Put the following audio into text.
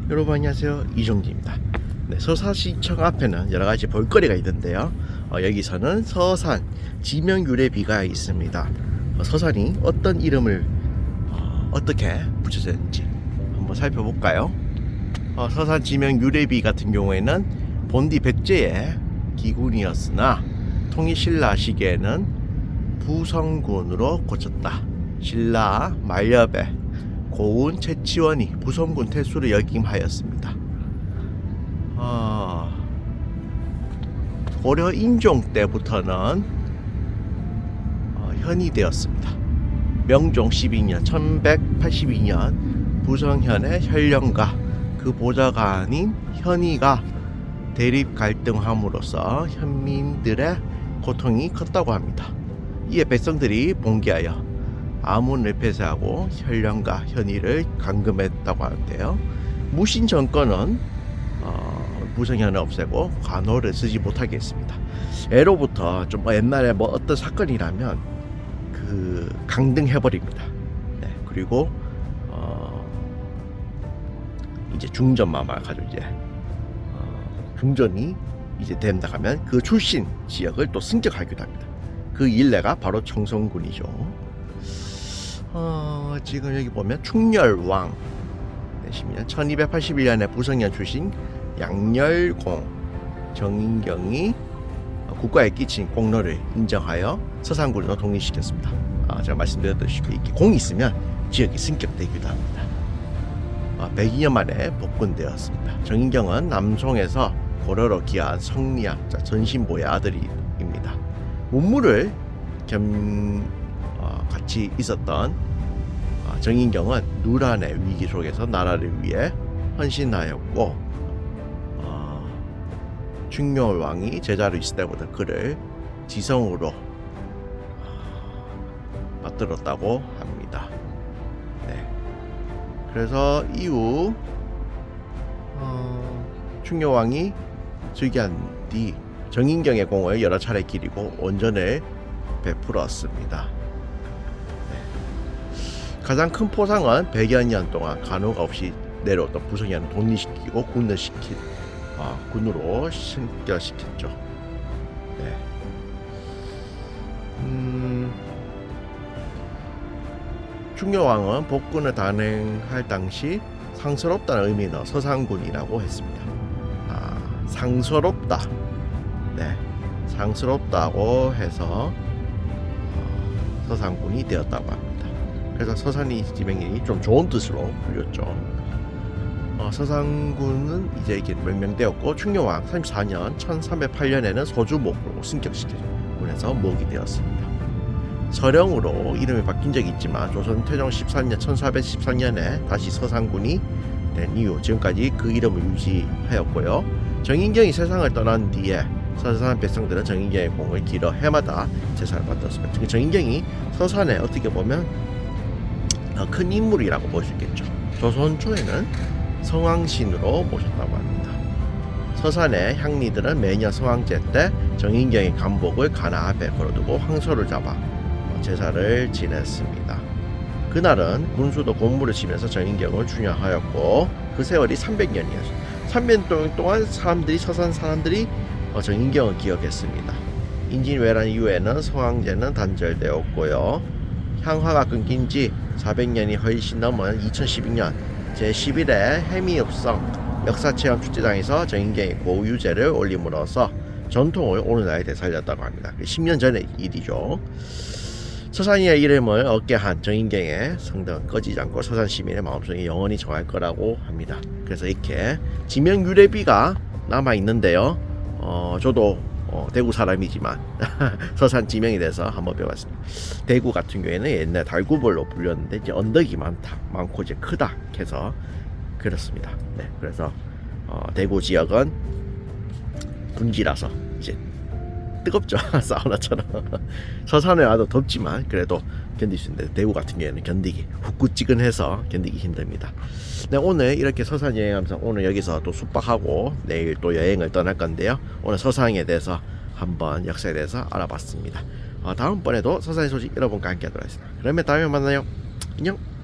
여러분 안녕하세요, 이종기입니다. 네, 서산시청 앞에는 여러가지 볼거리가 있는데요. 여기서는 서산 지명유래비가 있습니다. 서산이 어떤 이름을 어떻게 붙여졌는지 한번 살펴볼까요? 서산 지명유래비 같은 경우에는 본디 백제의 기군이었으나 통일신라 시기에는 부성군으로 고쳤다. 신라 만렵에 고운 채치원이 부성군 태수를 역임하였습니다. 고려 인종 때부터는 현이 되었습니다. 명종 12년 1182년 부성현의 현령과 그 보좌관인 현희가 대립 갈등함으로써 현민들의 고통이 컸다고 합니다. 이에 백성들이 봉기하여 아문을 폐쇄하고 현령과 현희를 감금했다고 하는데요. 무신 정권은 부성현을 없애고 관호를 쓰지 못하게 했습니다. 애로부터 좀 옛날에 어떤 사건이라면 강등해버립니다. 네, 그리고 이제 중전만 가지고 이제 중전이 이제 된다 하면 그 출신 지역을 또 승격하기도 합니다. 그 일례가 바로 청성군이죠. 지금 여기 보면 충렬왕 1281년에 부성현 출신 양열공 정인경이 국가에 끼친 공로를 인정하여 서산군으로 독립시켰습니다. 제가 말씀드렸듯이 이렇게 공이 있으면 지역이 승격되기도 합니다. 102년 만에 복군되었습니다. 정인경은 남송에서 고려로 귀한 성리학자 전신보의 아들입니다. 문무를 같이 있었던 정인경은 누란의 위기 속에서 나라를 위해 헌신하였고 충렬왕이 제자로 있을 때부터 그를 지성으로 받들었다고 합니다. 네. 그래서 이후 충렬왕이 즉위한 뒤 정인경의 공을 여러 차례 기리고 원전을 베풀었습니다. 네. 가장 큰 포상은 100여 년 동안 간호가 없이 내려왔던 부성현을 독립시키고 군으로 승격시켰죠. 네. 충렬왕은 복군을 단행할 당시 상스럽다는 의미로 서산군이라고 했습니다. 상스럽다. 네, 상스럽다고 해서 서산군이 되었다고 합니다. 그래서 서산이 지명이 좀 좋은 뜻으로 불렸죠. 서산군은 이제 이렇게 명명되었고 충렬왕 34년 1308년에는 소주목으로 승격시켜서 군에서 목이 되었습니다. 서령으로 이름이 바뀐 적이 있지만 조선 태종 14년 1413년에 다시 서산군이 된 이후 지금까지 그 이름을 유지하였고요. 정인경이 세상을 떠난 뒤에 서산 백성들은 정인경의 공을 기러 해마다 제사를 받았습니다. 정인경이 서산에 어떻게 보면 큰 인물이라고 볼 수 있겠죠. 조선 초에는 성왕신으로 모셨다고 합니다. 서산의 향리들은 매년 성왕제 때 정인경의 간복을 가나 앞에 걸어두고 황소를 잡아 제사를 지냈습니다. 그날은 군수도 곤무를 치면서 정인경을 추념하였고 그 세월이 300년이었습니다. 300년 동안 서산 사람들이 정인경을 기억했습니다. 인진왜란 이후에는 성왕제는 단절되었고요. 향화가 끊긴 지 400년이 훨씬 넘은 2012년 제11회 해미읍성 역사체험 축제장에서 정인경의 고유제를 올림으로써 전통을 오늘날에 되살렸다고 합니다. 10년 전의 일이죠. 서산이의 이름을 얻게 한 정인경의 성덕은 꺼지지 않고 서산 시민의 마음속에 영원히 정할 거라고 합니다. 그래서 이렇게 지명유래비가 남아 있는데요. 저도 대구 사람이지만 서산 지명에 대해서 한번 배워봤습니다. 대구 같은 경우에는 옛날 달구벌로 불렸는데 이제 언덕이 많고 이제 크다 해서 그렇습니다. 네, 그래서 대구 지역은 분지라서 이제 뜨겁죠. 사우나처럼. 서산에 와도 덥지만 그래도 견딜 수 있는데 대구 같은 경우에는 견디기 후쿠찌근해서 견디기 힘듭니다. 네, 오늘 이렇게 서산 여행하면서 오늘 여기서 또 숙박하고 내일 또 여행을 떠날 건데요. 오늘 서산에 대해서 한번 역사에 대해서 알아봤습니다. 다음번에도 서산의 소식 여러분과 함께 하도록 하겠습니다. 그러면 다음에 만나요. 안녕.